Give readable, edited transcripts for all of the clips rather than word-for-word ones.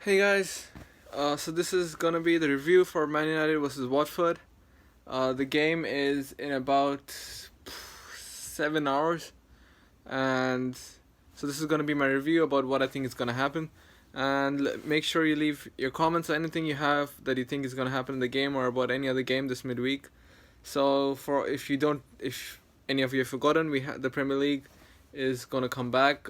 Hey guys, so this is gonna be the review for ManUtd versus Watford. The game is in about 7 hours, and so this is gonna be my review about what I think is gonna happen. And make sure you leave your comments or anything you have that you think is gonna happen in the game or about any other game this midweek. So for if any of you have forgotten, the Premier League is gonna come back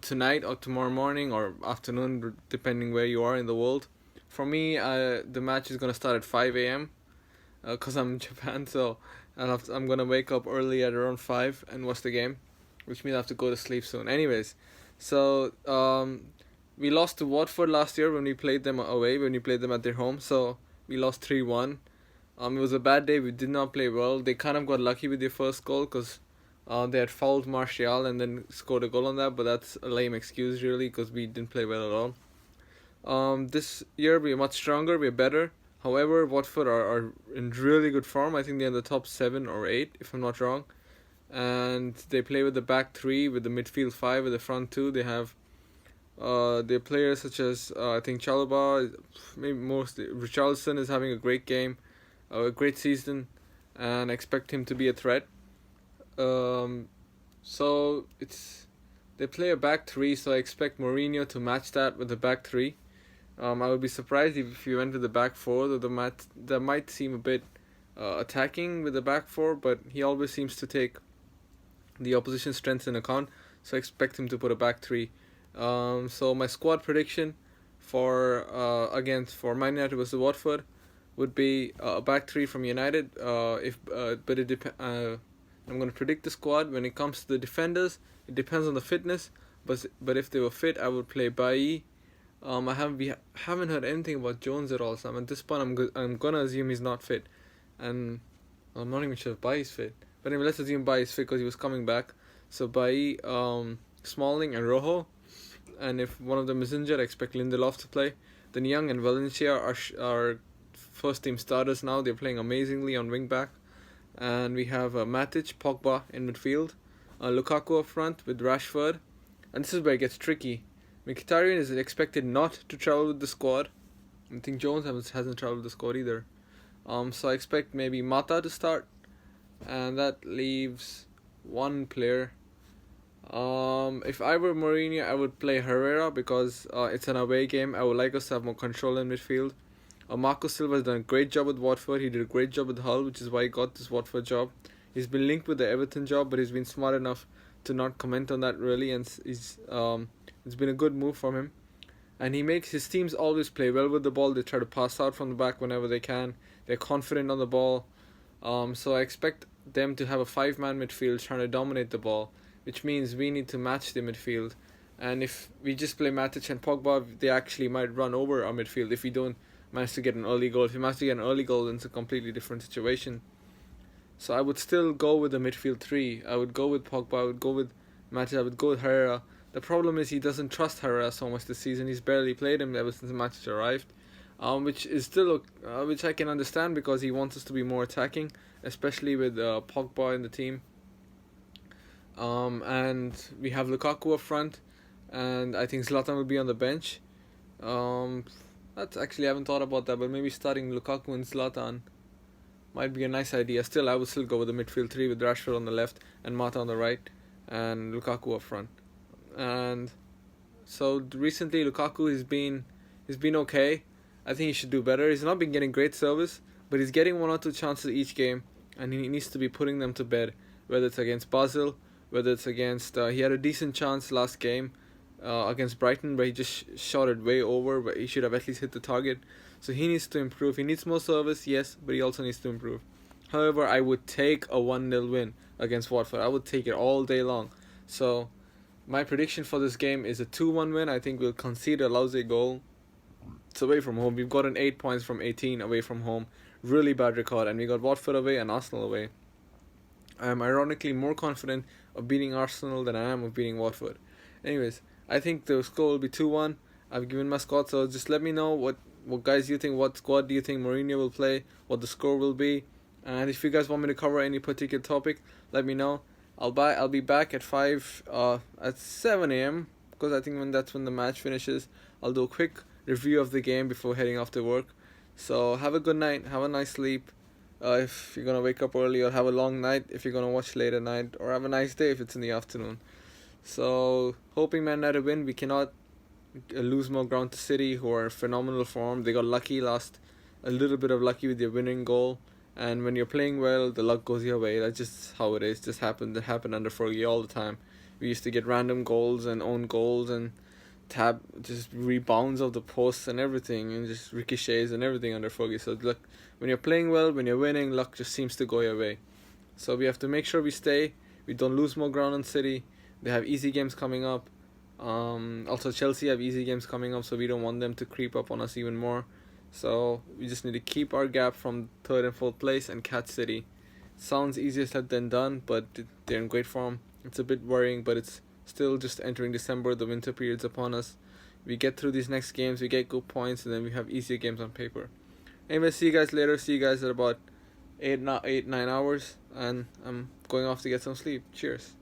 tonight or tomorrow morning or afternoon, depending where you are in the world. For me, the match is gonna start at 5 a.m. Cause I'm in Japan, so I'm gonna wake up early at around 5 and watch the game, which means I have to go to sleep soon. Anyways, so we lost to Watford last year when we played them away, when we played them at their home. So we lost 3-1. It was a bad day. We did not play well. They kind of got lucky with their first goal because they had fouled Martial and then scored a goal on that, but that's a lame excuse really because we didn't play well at all. This year we're much stronger, we're better. However, Watford are in really good form. I think they're in the top 7 or 8, if I'm not wrong. And they play with the back 3, with the midfield 5, with the front 2. They have their players such as I think Chalobah, maybe mostly Richarlison is having a great game, a great season, and I expect him to be a threat. Um, so they play a back 3, so I expect Mourinho to match that with the back 3. I would be surprised if you went with the back 4, though that might seem a bit attacking with the back 4, but he always seems to take the opposition strengths in account, so I expect him to put a back 3. So my squad prediction for Man United versus Watford would be a back 3 from United. I'm going to predict the squad. When it comes to the defenders, it depends on the fitness. But if they were fit, I would play Bailly. We haven't heard anything about Jones at all. So at this point, I'm gonna assume he's not fit, and I'm not even sure if Bailly's fit. But anyway, let's assume Bailly's fit because he was coming back. So Bailly, Smalling, and Rojo. And if one of them is injured, I expect Lindelof to play. Then Young and Valencia are first team starters now. They're playing amazingly on wing back. And we have Matic, Pogba in midfield, Lukaku up front with Rashford. And this is where it gets tricky. Mkhitaryan is expected not to travel with the squad. I think Jones hasn't traveled with the squad either. So I expect maybe Mata to start. And that leaves one player. If I were Mourinho, I would play Herrera because it's an away game. I would like us to have more control in midfield. Marco Silva has done a great job with Watford. He did a great job with Hull, which is why he got this Watford job. He's been linked with the Everton job, but he's been smart enough to not comment on that really, and it's been a good move from him. And he makes his teams always play well with the ball. They try to pass out from the back whenever they can. They're confident on the ball. So I expect them to have a 5-man midfield trying to dominate the ball, which means we need to match the midfield. And if we just play Matic and Pogba, they actually might run over our midfield if we don't manage to get an early goal. If we manage to get an early goal, then it's a completely different situation. So I would still go with the midfield 3. I would go with Pogba, I would go with Matic, I would go with Herrera. The problem is he doesn't trust Herrera so much this season. He's barely played him ever since Matic arrived, which I can understand because he wants us to be more attacking, especially with Pogba in the team. And we have Lukaku up front, and I think Zlatan will be on the bench. That's actually, I haven't thought about that, but maybe starting Lukaku and Zlatan might be a nice idea. Still, I would still go with the midfield 3 with Rashford on the left and Mata on the right and Lukaku up front. And so recently Lukaku has been okay. I think he should do better. He's not been getting great service, but he's getting 1 or 2 chances each game, and he needs to be putting them to bed, whether it's against Basel, whether it's against he had a decent chance last game against Brighton, but he just shot it way over, but he should have at least hit the target. So he needs to improve. He needs more service, yes, but he also needs to improve. However, I would take a 1-0 win against Watford. I would take it all day long. So my prediction for this game is a 2-1 win. I think we'll concede a lousy goal. It's away from home. We've gotten 8 points from 18 away from home. Really bad record. And we got Watford away and Arsenal away. I am ironically more confident of beating Arsenal than I am of beating Watford. Anyways, I think the score will be 2-1. I've given my squad, so just let me know what guys you think, what squad do you think Mourinho will play, what the score will be. And if you guys want me to cover any particular topic, let me know. I'll be back at 7 a.m. because I think that's when the match finishes. I'll do a quick review of the game before heading off to work. So have a good night, have a nice sleep. If you're gonna wake up early, or have a long night if you're gonna watch late at night, or have a nice day if it's in the afternoon. So hoping Man United win. We cannot lose more ground to City, who are in phenomenal form. They got lucky, lost a little bit of lucky with their winning goal. And when you're playing well, the luck goes your way. That's just how it is. Just happened. That happened under Fergie all the time. We used to get random goals and own goals and just rebounds of the posts and everything, and just ricochets and everything under Fergie. So look, when you're playing well, when you're winning, luck just seems to go your way. So we have to make sure we stay. We don't lose more ground on City. They have easy games coming up. Also Chelsea have easy games coming up, so we don't want them to creep up on us even more. So we just need to keep our gap from third and fourth place and catch City. Sounds easier said than done, but they're in great form. It's a bit worrying, but it's still just entering December. The winter period's upon us. We get through these next games, we get good points, and then we have easier games on paper. Anyway, see you guys later. See you guys at about 8-9 hours, and I'm going off to get some sleep. Cheers.